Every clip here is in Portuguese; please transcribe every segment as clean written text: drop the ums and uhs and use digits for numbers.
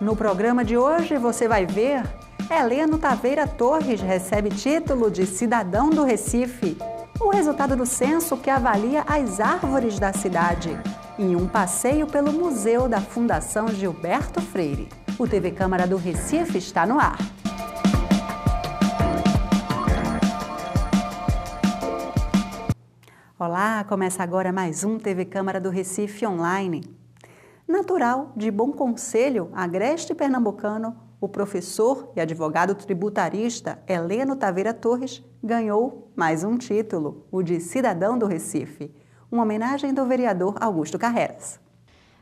No programa de hoje você vai ver: Heleno Taveira Torres recebe título de cidadão do Recife. O resultado do censo que avalia as árvores da cidade. E um passeio pelo Museu da Fundação Gilberto Freire. O TV Câmara do Recife está no ar. Olá, começa agora mais um TV Câmara do Recife online. Natural de Bom Conselho, agreste pernambucano, o professor e advogado tributarista Heleno Taveira Torres ganhou mais um título, o de cidadão do Recife, uma homenagem do vereador Augusto Carreras.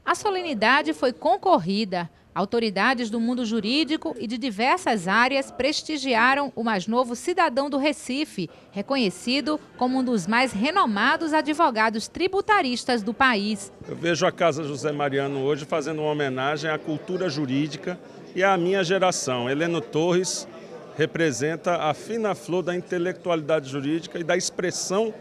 A solenidade foi concorrida. Autoridades do mundo jurídico e de diversas áreas prestigiaram o mais novo cidadão do Recife, reconhecido como um dos mais renomados advogados tributaristas do país. Eu vejo a Casa José Mariano hoje fazendo uma homenagem à cultura jurídica e à minha geração. Heleno Torres representa a fina flor da intelectualidade jurídica e da expressão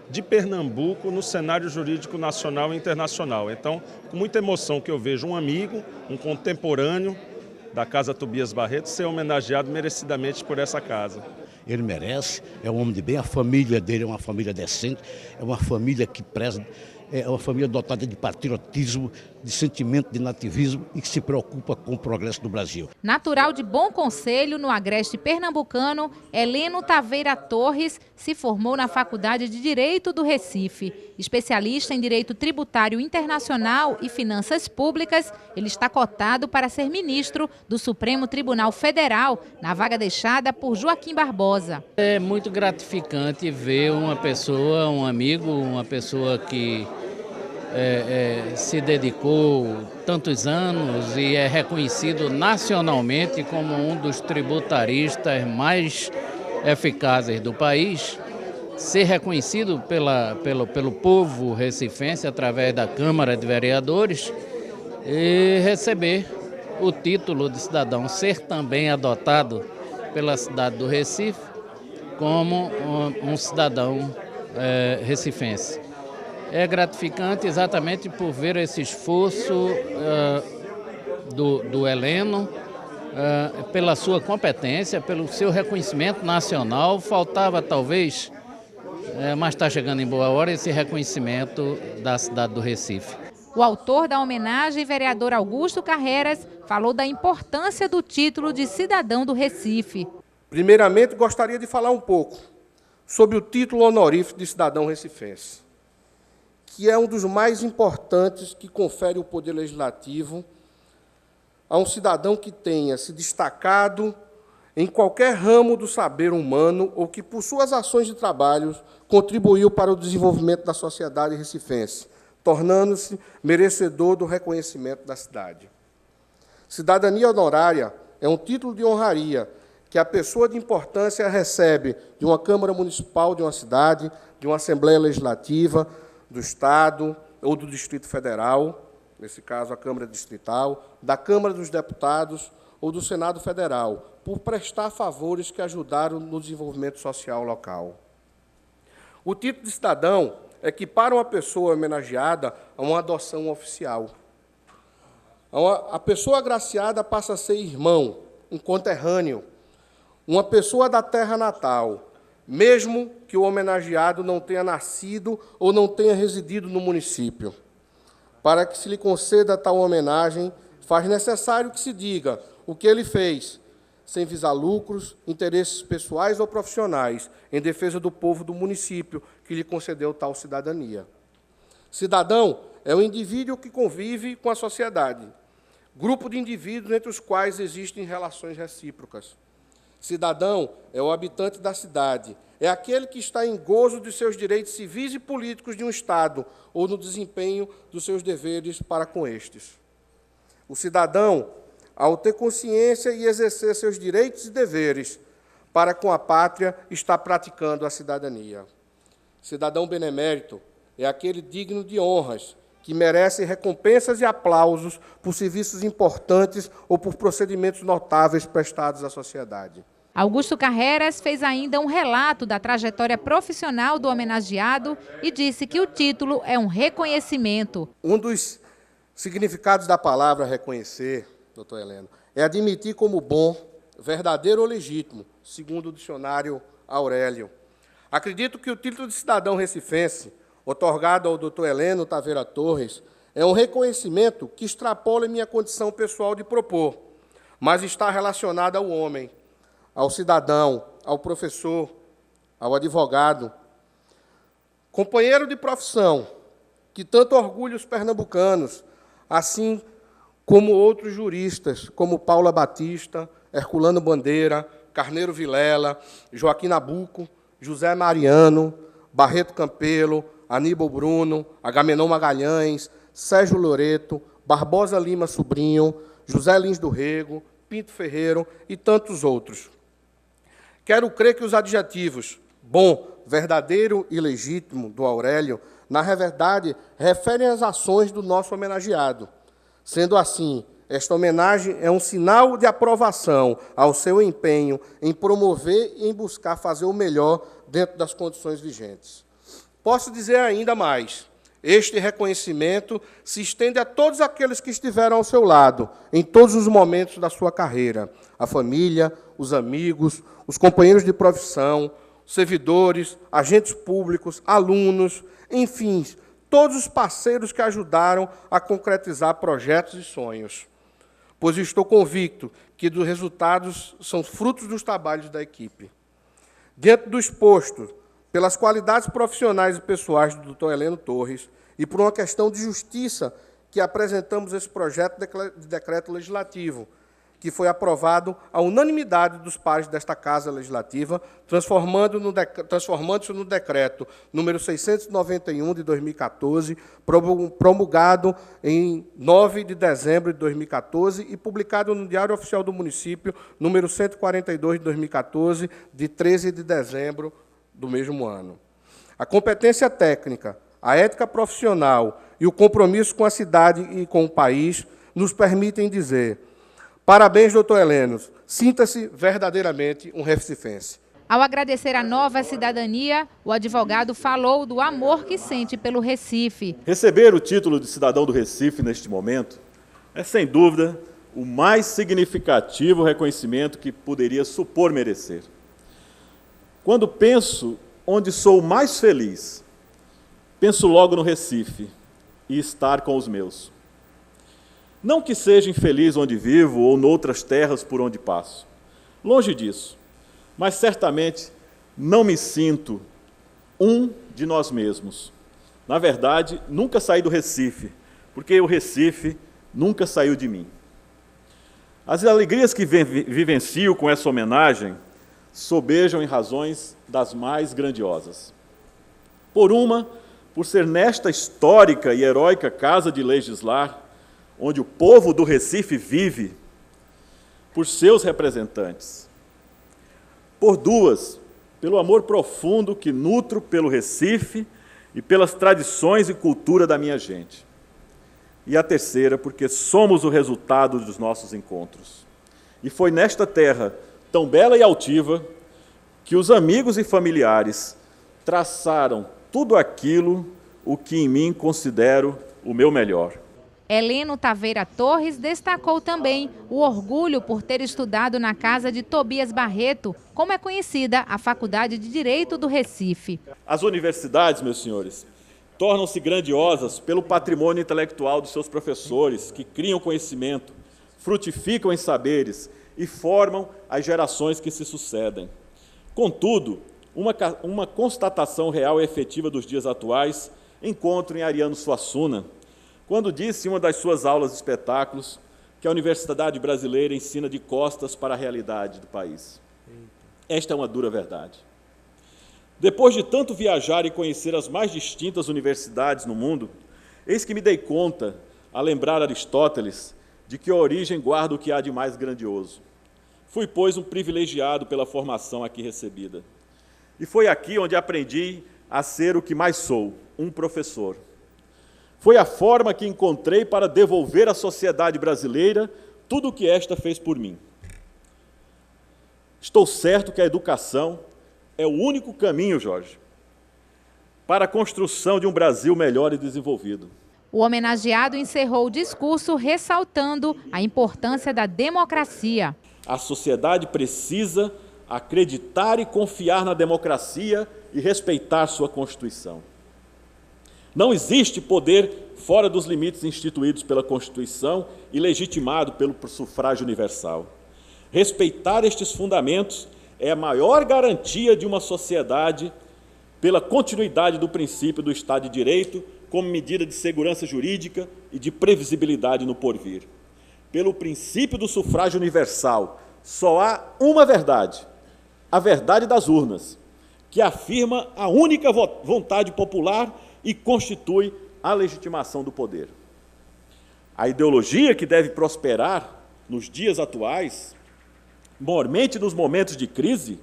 de Pernambuco no cenário jurídico nacional e internacional. Então, com muita emoção que eu vejo um amigo, um contemporâneo da Casa Tobias Barreto ser homenageado merecidamente por essa casa. Ele merece, é um homem de bem, a família dele é uma família decente, é uma família que preza, é uma família dotada de patriotismo, de sentimento de nativismo e que se preocupa com o progresso do Brasil. Natural de Bom Conselho, no agreste pernambucano, Heleno Taveira Torres se formou na Faculdade de Direito do Recife. Especialista em Direito Tributário Internacional e Finanças Públicas, ele está cotado para ser ministro do Supremo Tribunal Federal, na vaga deixada por Joaquim Barbosa. É muito gratificante ver uma pessoa, um amigo, uma pessoa que se dedicou tantos anos e é reconhecido nacionalmente como um dos tributaristas mais eficazes do país, ser reconhecido pelo povo recifense através da Câmara de Vereadores e receber o título de cidadão, ser também adotado pela cidade do Recife como um cidadão recifense. É gratificante exatamente por ver esse esforço do Heleno, pela sua competência, pelo seu reconhecimento nacional. Faltava talvez, mas está chegando em boa hora, esse reconhecimento da cidade do Recife. O autor da homenagem, vereador Augusto Carreras, falou da importância do título de cidadão do Recife. Primeiramente, gostaria de falar um pouco sobre o título honorífico de cidadão recifense, que é um dos mais importantes que confere o Poder Legislativo a um cidadão que tenha se destacado em qualquer ramo do saber humano ou que, por suas ações de trabalho, contribuiu para o desenvolvimento da sociedade recifense, tornando-se merecedor do reconhecimento da cidade. Cidadania honorária é um título de honraria que a pessoa de importância recebe de uma Câmara Municipal de uma cidade, de uma Assembleia Legislativa, do Estado ou do Distrito Federal, nesse caso a Câmara Distrital, da Câmara dos Deputados ou do Senado Federal, por prestar favores que ajudaram no desenvolvimento social local. O título de cidadão equipara uma pessoa homenageada a uma adoção oficial. A pessoa agraciada passa a ser irmão, um conterrâneo, uma pessoa da terra natal, mesmo que o homenageado não tenha nascido ou não tenha residido no município. Para que se lhe conceda tal homenagem, faz necessário que se diga o que ele fez, sem visar lucros, interesses pessoais ou profissionais, em defesa do povo do município que lhe concedeu tal cidadania. Cidadão é o indivíduo que convive com a sociedade, grupo de indivíduos entre os quais existem relações recíprocas. Cidadão é o habitante da cidade, é aquele que está em gozo de seus direitos civis e políticos de um Estado ou no desempenho dos seus deveres para com estes. O cidadão, ao ter consciência e exercer seus direitos e deveres para com a pátria, está praticando a cidadania. Cidadão benemérito é aquele digno de honras, que merece recompensas e aplausos por serviços importantes ou por procedimentos notáveis prestados à sociedade. Augusto Carreras fez ainda um relato da trajetória profissional do homenageado e disse que o título é um reconhecimento. Um dos significados da palavra reconhecer doutor Heleno, é admitir como bom, verdadeiro ou legítimo, segundo o dicionário Aurélio. Acredito que o título de cidadão recifense, otorgado ao doutor Heleno Taveira Torres, é um reconhecimento que extrapola minha condição pessoal de propor, mas está relacionado ao homem, ao cidadão, ao professor, ao advogado, companheiro de profissão, que tanto orgulha os pernambucanos, assim como outros juristas, como Paula Batista, Herculano Bandeira, Carneiro Vilela, Joaquim Nabuco, José Mariano, Barreto Campelo, Aníbal Bruno, Agamenon Magalhães, Sérgio Loreto, Barbosa Lima Sobrinho, José Lins do Rego, Pinto Ferreiro e tantos outros. Quero crer que os adjetivos bom, verdadeiro e legítimo do Aurélio, na verdade, referem às ações do nosso homenageado. Sendo assim, esta homenagem é um sinal de aprovação ao seu empenho em promover e em buscar fazer o melhor dentro das condições vigentes. Posso dizer ainda mais. Este reconhecimento se estende a todos aqueles que estiveram ao seu lado, em todos os momentos da sua carreira. A família, os amigos, os companheiros de profissão, servidores, agentes públicos, alunos, enfim, todos os parceiros que ajudaram a concretizar projetos e sonhos. Pois estou convicto que os resultados são frutos dos trabalhos da equipe. Diante do exposto, pelas qualidades profissionais e pessoais do Dr. Heleno Torres e por uma questão de justiça que apresentamos esse projeto de decreto legislativo, que foi aprovado à unanimidade dos pares desta Casa Legislativa, transformando-se no decreto número 691 de 2014, promulgado em 9 de dezembro de 2014 e publicado no Diário Oficial do Município, número 142 de 2014, de 13 de dezembro do mesmo ano. A competência técnica, a ética profissional e o compromisso com a cidade e com o país nos permitem dizer: parabéns, doutor Heleno, sinta-se verdadeiramente um recifense. Ao agradecer a nova cidadania, o advogado falou do amor que sente pelo Recife. Receber o título de cidadão do Recife neste momento é, sem dúvida, o mais significativo reconhecimento que poderia supor merecer. Quando penso onde sou mais feliz, penso logo no Recife e estar com os meus. Não que seja infeliz onde vivo ou noutras terras por onde passo. Longe disso. Mas certamente não me sinto um de nós mesmos. Na verdade, nunca saí do Recife, porque o Recife nunca saiu de mim. As alegrias que vivencio com essa homenagem sobejam em razões das mais grandiosas. Por ser nesta histórica e heróica Casa de Legislar, onde o povo do Recife vive, por seus representantes. Por duas, pelo amor profundo que nutro pelo Recife e pelas tradições e cultura da minha gente. E a terceira, porque somos o resultado dos nossos encontros. E foi nesta terra tão bela e altiva que os amigos e familiares traçaram tudo aquilo o que em mim considero o meu melhor. Heleno Taveira Torres destacou também o orgulho por ter estudado na casa de Tobias Barreto, como é conhecida a Faculdade de Direito do Recife. As universidades, meus senhores, tornam-se grandiosas pelo patrimônio intelectual dos seus professores, que criam conhecimento, frutificam em saberes e formam as gerações que se sucedem. Contudo, uma constatação real e efetiva dos dias atuais encontro em Ariano Suassuna, quando disse em uma das suas aulas de espetáculos que a Universidade Brasileira ensina de costas para a realidade do país. Esta é uma dura verdade. Depois de tanto viajar e conhecer as mais distintas universidades no mundo, eis que me dei conta, a lembrar Aristóteles, de que a origem guarda o que há de mais grandioso. Fui, pois, um privilegiado pela formação aqui recebida. E foi aqui onde aprendi a ser o que mais sou, um professor. Foi a forma que encontrei para devolver à sociedade brasileira tudo o que esta fez por mim. Estou certo que a educação é o único caminho, Jorge, para a construção de um Brasil melhor e desenvolvido. O homenageado encerrou o discurso ressaltando a importância da democracia. A sociedade precisa acreditar e confiar na democracia e respeitar sua Constituição. Não existe poder fora dos limites instituídos pela Constituição e legitimado pelo sufrágio universal. Respeitar estes fundamentos é a maior garantia de uma sociedade pela continuidade do princípio do Estado de Direito como medida de segurança jurídica e de previsibilidade no porvir. Pelo princípio do sufrágio universal, só há uma verdade, a verdade das urnas, que afirma a única vontade popular e constitui a legitimação do poder. A ideologia que deve prosperar nos dias atuais, mormente nos momentos de crise,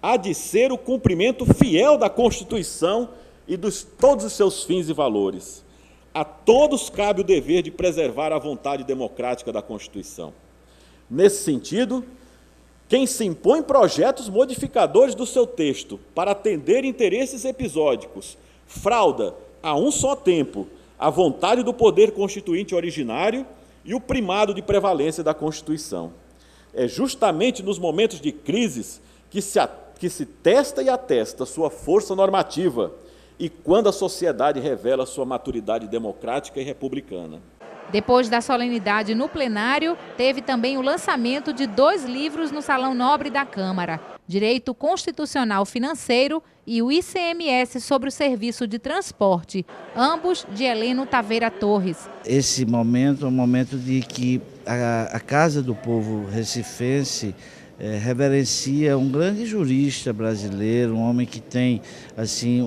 há de ser o cumprimento fiel da Constituição e de todos os seus fins e valores. A todos cabe o dever de preservar a vontade democrática da Constituição. Nesse sentido, quem se impõe projetos modificadores do seu texto para atender interesses episódicos, frauda a um só tempo a vontade do poder constituinte originário e o primado de prevalência da Constituição. É justamente nos momentos de crises que se testa e atesta sua força normativa e quando a sociedade revela sua maturidade democrática e republicana. Depois da solenidade no plenário, teve também o lançamento de 2 livros no Salão Nobre da Câmara, Direito Constitucional Financeiro e o ICMS sobre o Serviço de Transporte, ambos de Heleno Taveira Torres. Esse momento é um momento de que a Casa do Povo recifense reverencia um grande jurista brasileiro, um homem que tem, assim,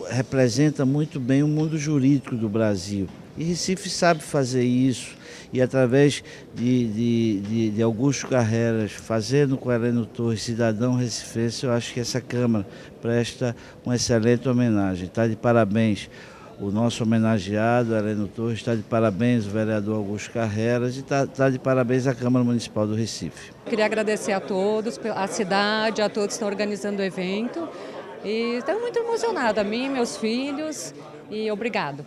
representa muito bem o mundo jurídico do Brasil. E Recife sabe fazer isso, e através de Augusto Carreras, fazendo com Heleno Torres, cidadão recifense, eu acho que essa Câmara presta uma excelente homenagem. Está de parabéns o nosso homenageado, Heleno Torres, está de parabéns o vereador Augusto Carreras e está de parabéns a Câmara Municipal do Recife. Queria agradecer a todos, a cidade, a todos que estão organizando o evento. E estou muito emocionada, a mim, meus filhos, e obrigado.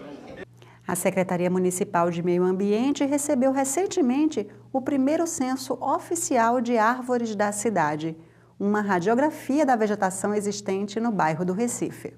A Secretaria Municipal de Meio Ambiente recebeu recentemente o primeiro censo oficial de árvores da cidade, uma radiografia da vegetação existente no bairro do Recife.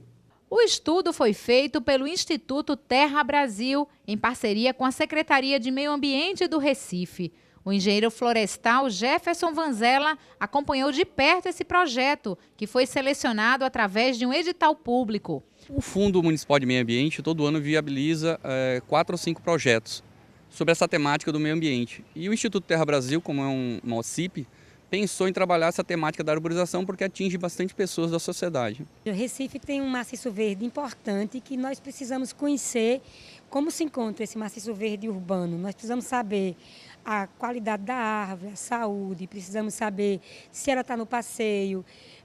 O estudo foi feito pelo Instituto Terra Brasil, em parceria com a Secretaria de Meio Ambiente do Recife. O engenheiro florestal Jefferson Vanzella acompanhou de perto esse projeto, que foi selecionado através de um edital público. O Fundo Municipal de Meio Ambiente todo ano viabiliza 4 ou 5 projetos sobre essa temática do meio ambiente. E o Instituto Terra Brasil, como é uma OCIP, pensou em trabalhar essa temática da arborização porque atinge bastante pessoas da sociedade. O Recife tem um maciço verde importante que nós precisamos conhecer como se encontra esse maciço verde urbano. Nós precisamos saber a qualidade da árvore, a saúde, precisamos saber se ela está no passeio.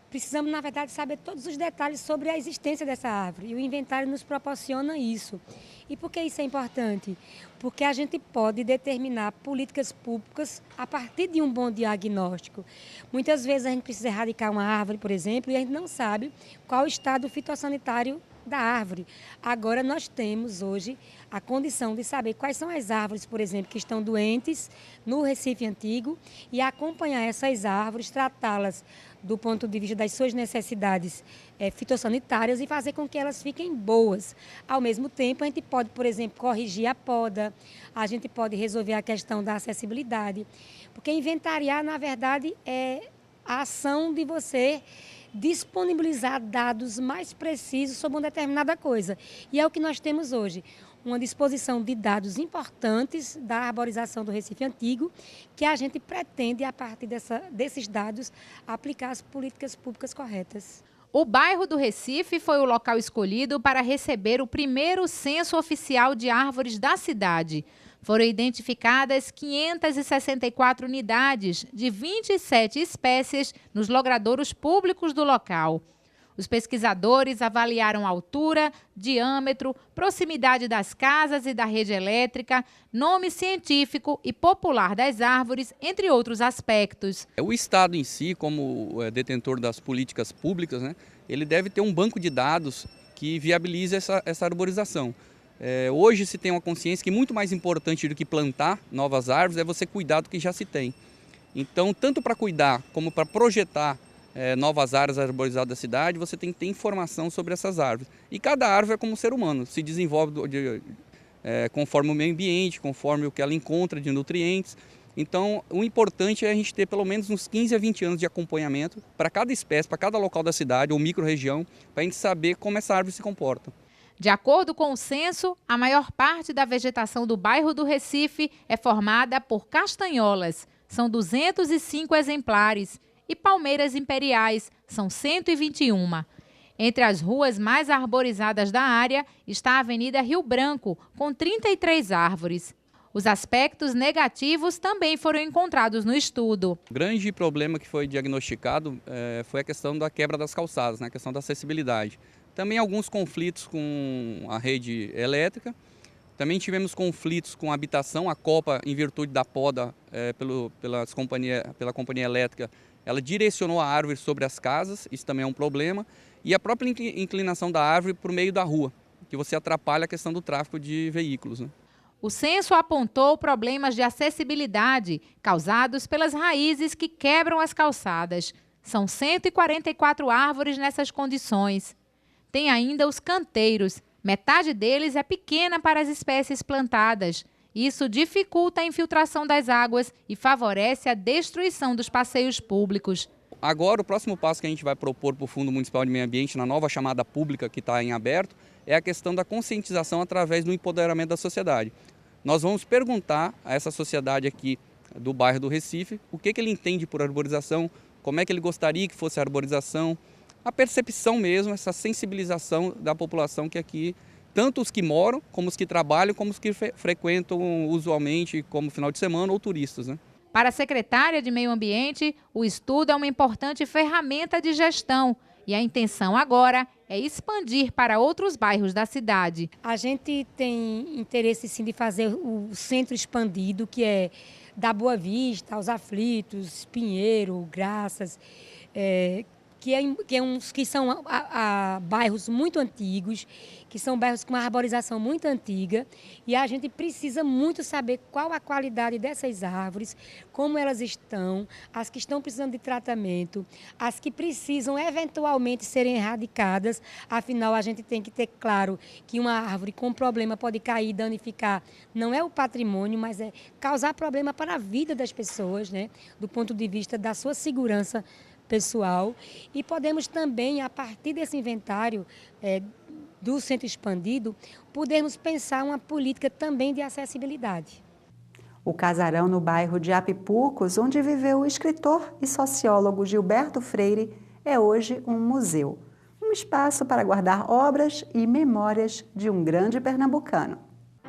Precisamos, na verdade, saber todos os detalhes sobre a existência dessa árvore. E o inventário nos proporciona isso. E por que isso é importante? Porque a gente pode determinar políticas públicas a partir de um bom diagnóstico. Muitas vezes a gente precisa erradicar uma árvore, por exemplo, e a gente não sabe qual o estado fitossanitário da árvore. Agora nós temos hoje a condição de saber quais são as árvores, por exemplo, que estão doentes no Recife Antigo e acompanhar essas árvores, tratá-las do ponto de vista das suas necessidades fitossanitárias e fazer com que elas fiquem boas. Ao mesmo tempo, a gente pode, por exemplo, corrigir a poda, a gente pode resolver a questão da acessibilidade, porque inventariar, na verdade, é a ação de você disponibilizar dados mais precisos sobre uma determinada coisa. E é o que nós temos hoje, uma disposição de dados importantes da arborização do Recife Antigo, que a gente pretende, a partir desses dados, aplicar as políticas públicas corretas. O bairro do Recife foi o local escolhido para receber o primeiro censo oficial de árvores da cidade. Foram identificadas 564 unidades de 27 espécies nos logradouros públicos do local. Os pesquisadores avaliaram a altura, diâmetro, proximidade das casas e da rede elétrica, nome científico e popular das árvores, entre outros aspectos. O Estado em si, como detentor das políticas públicas, ele deve ter um banco de dados que viabilize essa arborização. Hoje se tem uma consciência que muito mais importante do que plantar novas árvores é você cuidar do que já se tem. Então, tanto para cuidar como para projetar novas áreas arborizadas da cidade, você tem que ter informação sobre essas árvores. E cada árvore é como um ser humano, se desenvolve conforme o meio ambiente, conforme o que ela encontra de nutrientes. Então, o importante é a gente ter pelo menos uns 15 a 20 anos de acompanhamento para cada espécie, para cada local da cidade ou micro-região, para a gente saber como essa árvore se comporta. De acordo com o censo, a maior parte da vegetação do bairro do Recife é formada por castanholas, são 205 exemplares, e palmeiras imperiais, são 121. Entre as ruas mais arborizadas da área está a Avenida Rio Branco, com 33 árvores. Os aspectos negativos também foram encontrados no estudo. O grande problema que foi diagnosticado foi a questão da quebra das calçadas, a questão da acessibilidade. Também alguns conflitos com a rede elétrica. Também tivemos conflitos com a habitação. A Copa, em virtude da poda pela companhia elétrica, ela direcionou a árvore sobre as casas, isso também é um problema. E a própria inclinação da árvore por meio da rua, que você atrapalha a questão do tráfego de veículos. O censo apontou problemas de acessibilidade causados pelas raízes que quebram as calçadas. São 144 árvores nessas condições. Tem ainda os canteiros. Metade deles é pequena para as espécies plantadas. Isso dificulta a infiltração das águas e favorece a destruição dos passeios públicos. Agora, o próximo passo que a gente vai propor para o Fundo Municipal de Meio Ambiente, na nova chamada pública que está em aberto, é a questão da conscientização através do empoderamento da sociedade. Nós vamos perguntar a essa sociedade aqui do bairro do Recife o que ele entende por arborização, como é que ele gostaria que fosse a arborização, a percepção mesmo, essa sensibilização da população que aqui, tanto os que moram, como os que trabalham, como os que frequentam usualmente, como final de semana ou turistas, Para a secretária de Meio Ambiente, o estudo é uma importante ferramenta de gestão e a intenção agora é expandir para outros bairros da cidade. A gente tem interesse sim de fazer o centro expandido, que é da Boa Vista, aos Aflitos, Pinheiro, Graças, que são bairros muito antigos, que são bairros com uma arborização muito antiga, e a gente precisa muito saber qual a qualidade dessas árvores, como elas estão, as que estão precisando de tratamento, as que precisam eventualmente serem erradicadas. Afinal, a gente tem que ter claro que uma árvore com problema pode cair e danificar, não é o patrimônio, mas é causar problema para a vida das pessoas, do ponto de vista da sua segurança pessoal. E podemos também, a partir desse inventário do centro expandido, podermos pensar uma política também de acessibilidade. O casarão no bairro de Apipucos, onde viveu o escritor e sociólogo Gilberto Freire, é hoje um museu. Um espaço para guardar obras e memórias de um grande pernambucano.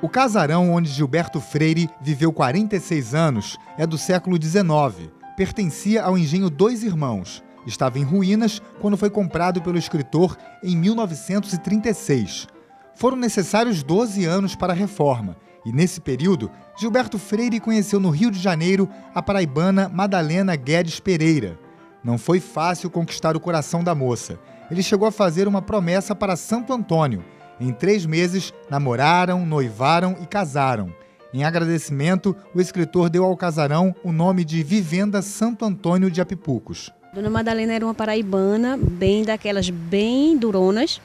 O casarão onde Gilberto Freire viveu 46 anos é do século XIX. Pertencia ao engenho Dois Irmãos. Estava em ruínas quando foi comprado pelo escritor em 1936. Foram necessários 12 anos para a reforma, e nesse período, Gilberto Freire conheceu no Rio de Janeiro a paraibana Madalena Guedes Pereira. Não foi fácil conquistar o coração da moça. Ele chegou a fazer uma promessa para Santo Antônio. Em 3 meses, namoraram, noivaram e casaram. Em agradecimento, o escritor deu ao casarão o nome de Vivenda Santo Antônio de Apipucos. Dona Madalena era uma paraibana, daquelas bem duronas,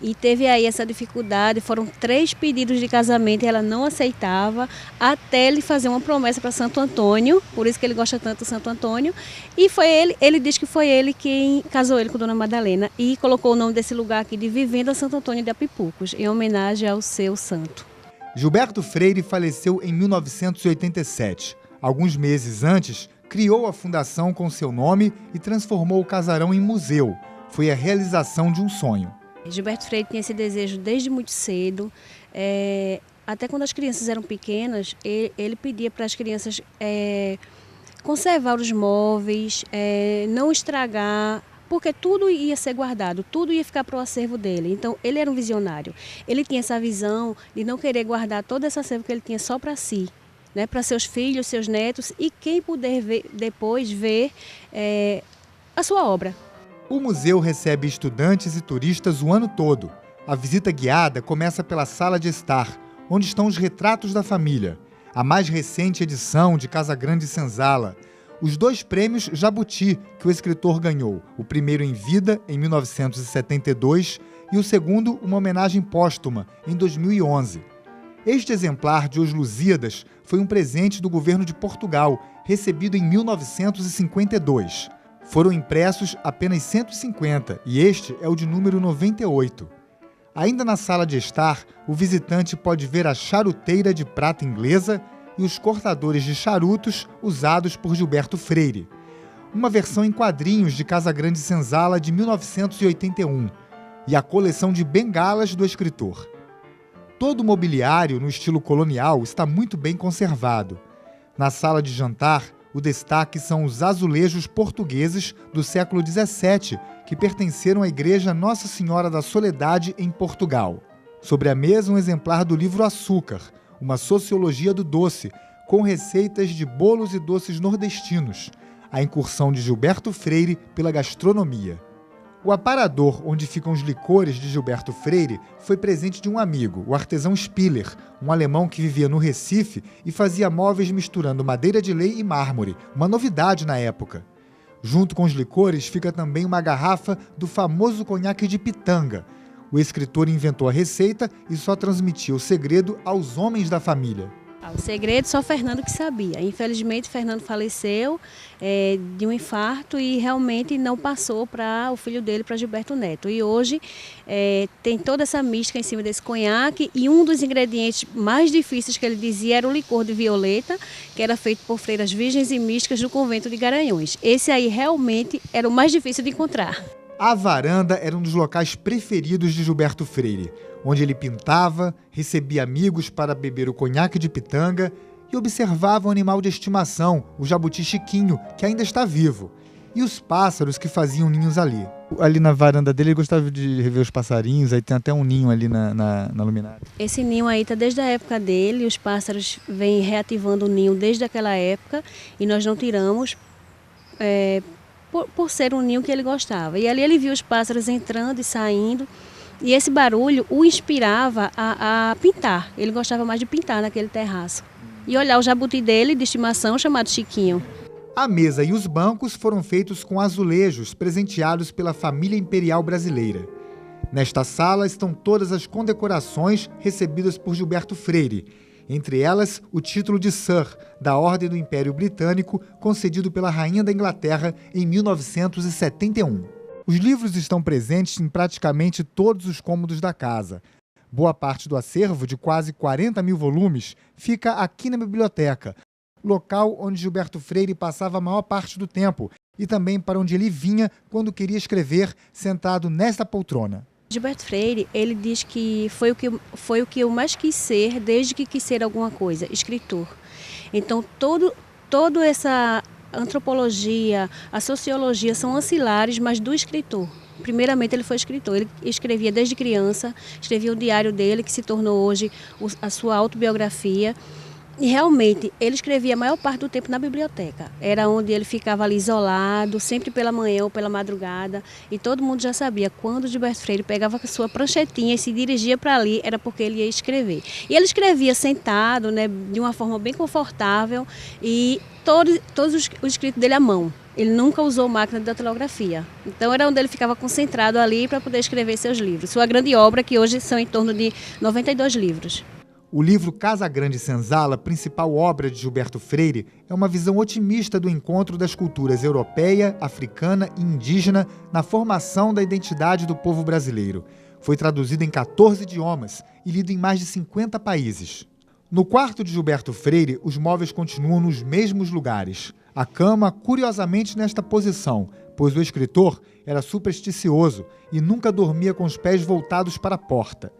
e teve aí essa dificuldade. Foram 3 pedidos de casamento e ela não aceitava, até ele fazer uma promessa para Santo Antônio, por isso que ele gosta tanto do Santo Antônio. E foi ele diz que foi ele quem casou ele com Dona Madalena e colocou o nome desse lugar aqui de Vivenda Santo Antônio de Apipucos, em homenagem ao seu santo. Gilberto Freire faleceu em 1987. Alguns meses antes, criou a fundação com seu nome e transformou o casarão em museu. Foi a realização de um sonho. Gilberto Freire tinha esse desejo desde muito cedo. Até quando as crianças eram pequenas, ele pedia para as crianças conservar os móveis, não estragar, porque tudo ia ser guardado, tudo ia ficar para o acervo dele. Então, ele era um visionário. Ele tinha essa visão de não querer guardar todo esse acervo que ele tinha só para si, para seus filhos, seus netos e quem puder depois ver a sua obra. O museu recebe estudantes e turistas o ano todo. A visita guiada começa pela sala de estar, onde estão os retratos da família, a mais recente edição de Casagrande Senzala, os 2 prêmios Jabuti que o escritor ganhou, o primeiro em vida, em 1972, e o segundo, uma homenagem póstuma, em 2011. Este exemplar de Os Lusíadas foi um presente do governo de Portugal, recebido em 1952. Foram impressos apenas 150 e este é o de número 98. Ainda na sala de estar, o visitante pode ver a charuteira de prata inglesa e os cortadores de charutos usados por Gilberto Freire. Uma versão em quadrinhos de Casagrande Senzala de 1981 e a coleção de bengalas do escritor. Todo o mobiliário no estilo colonial está muito bem conservado. Na sala de jantar, o destaque são os azulejos portugueses do século XVII, que pertenceram à Igreja Nossa Senhora da Soledade em Portugal. Sobre a mesa, um exemplar do livro Açúcar, uma sociologia do doce, com receitas de bolos e doces nordestinos, a incursão de Gilberto Freire pela gastronomia. O aparador onde ficam os licores de Gilberto Freire foi presente de um amigo, o artesão Spiller, um alemão que vivia no Recife e fazia móveis misturando madeira de lei e mármore, uma novidade na época. Junto com os licores fica também uma garrafa do famoso conhaque de pitanga. O escritor inventou a receita e só transmitia o segredo aos homens da família. O segredo só Fernando que sabia. Infelizmente, Fernando faleceu de um infarto e realmente não passou para o filho dele, para Gilberto Neto. E hoje tem toda essa mística em cima desse conhaque e um dos ingredientes mais difíceis que ele dizia era o licor de violeta, que era feito por freiras virgens e místicas do convento de Garanhuns. Esse aí realmente era o mais difícil de encontrar. A varanda era um dos locais preferidos de Gilberto Freire, onde ele pintava, recebia amigos para beber o conhaque de pitanga e observava o animal de estimação, o jabuti Chiquinho, que ainda está vivo, e os pássaros que faziam ninhos ali. Ali na varanda dele, ele gostava de rever os passarinhos, aí tem até um ninho ali na luminária. Esse ninho aí está desde a época dele, os pássaros vêm reativando o ninho desde aquela época e nós não tiramos por ser um ninho que ele gostava. E ali ele viu os pássaros entrando e saindo, e esse barulho o inspirava a pintar. Ele gostava mais de pintar naquele terraço. E olhar o jabuti dele, de estimação, chamado Chiquinho. A mesa e os bancos foram feitos com azulejos presenteados pela família imperial brasileira. Nesta sala estão todas as condecorações recebidas por Gilberto Freire, entre elas o título de Sir, da Ordem do Império Britânico, concedido pela Rainha da Inglaterra em 1971. Os livros estão presentes em praticamente todos os cômodos da casa. Boa parte do acervo, de quase 40 mil volumes, fica aqui na biblioteca, local onde Gilberto Freire passava a maior parte do tempo e também para onde ele vinha quando queria escrever, sentado nesta poltrona. Gilberto Freire, ele diz que foi o que eu mais quis ser desde que quis ser alguma coisa, escritor. Então, toda essa antropologia, a sociologia são ancilares, mas do escritor. Primeiramente, ele foi escritor. Ele escrevia desde criança, escrevia o diário dele, que se tornou hoje a sua autobiografia. E realmente, ele escrevia a maior parte do tempo na biblioteca. Era onde ele ficava ali isolado, sempre pela manhã ou pela madrugada. E todo mundo já sabia, quando Gilberto Freire pegava a sua pranchetinha e se dirigia para ali, era porque ele ia escrever. E ele escrevia sentado, né, de uma forma bem confortável, e todos os escritos dele à mão. Ele nunca usou máquina de datilografia. Então era onde ele ficava concentrado ali para poder escrever seus livros. Sua grande obra, que hoje são em torno de 92 livros. O livro Casagrande Senzala, principal obra de Gilberto Freire, é uma visão otimista do encontro das culturas europeia, africana e indígena na formação da identidade do povo brasileiro. Foi traduzido em 14 idiomas e lido em mais de 50 países. No quarto de Gilberto Freire, os móveis continuam nos mesmos lugares. A cama, curiosamente, nesta posição, pois o escritor era supersticioso e nunca dormia com os pés voltados para a porta.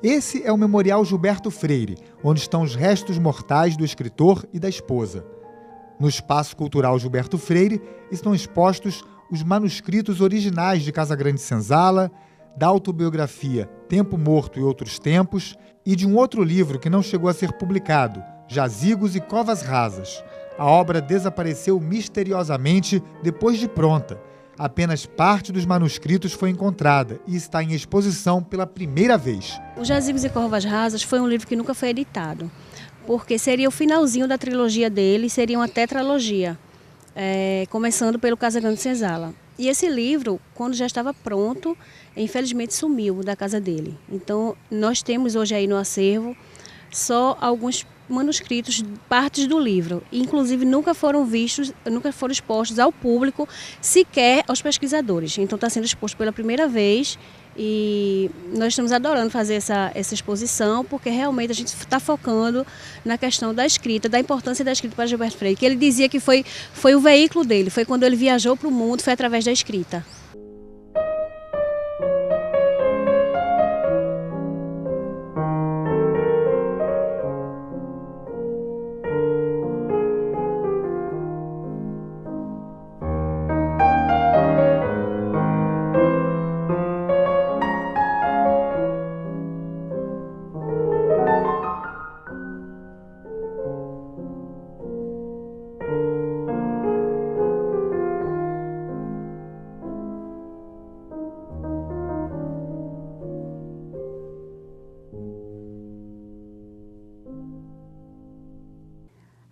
Esse é o Memorial Gilberto Freire, onde estão os restos mortais do escritor e da esposa. No Espaço Cultural Gilberto Freire estão expostos os manuscritos originais de Casagrande Senzala, da autobiografia Tempo Morto e Outros Tempos e de um outro livro que não chegou a ser publicado, Jazigos e Covas Rasas. A obra desapareceu misteriosamente depois de pronta. Apenas parte dos manuscritos foi encontrada e está em exposição pela primeira vez. Os Jazigos e Corvas Rasas foi um livro que nunca foi editado, porque seria o finalzinho da trilogia dele, seria uma tetralogia, começando pelo Casagrande Senzala. E esse livro, quando já estava pronto, infelizmente sumiu da casa dele. Então, nós temos hoje aí no acervo só alguns manuscritos, partes do livro. Inclusive, nunca foram vistos, nunca foram expostos ao público, sequer aos pesquisadores. Então, está sendo exposto pela primeira vez e nós estamos adorando fazer essa exposição, porque realmente a gente está focando na questão da escrita, da importância da escrita para Gilberto Freire, que ele dizia que foi o veículo dele, foi quando ele viajou para o mundo, foi através da escrita.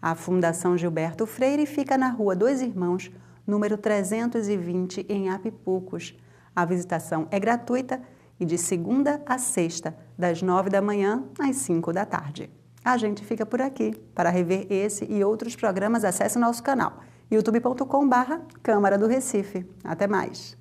A Fundação Gilberto Freire fica na Rua Dois Irmãos, número 320, em Apipucos. A visitação é gratuita e de segunda a sexta, das 9 da manhã às 5 da tarde. A gente fica por aqui. Para rever esse e outros programas, acesse o nosso canal youtube.com/Câmara do Recife. Até mais!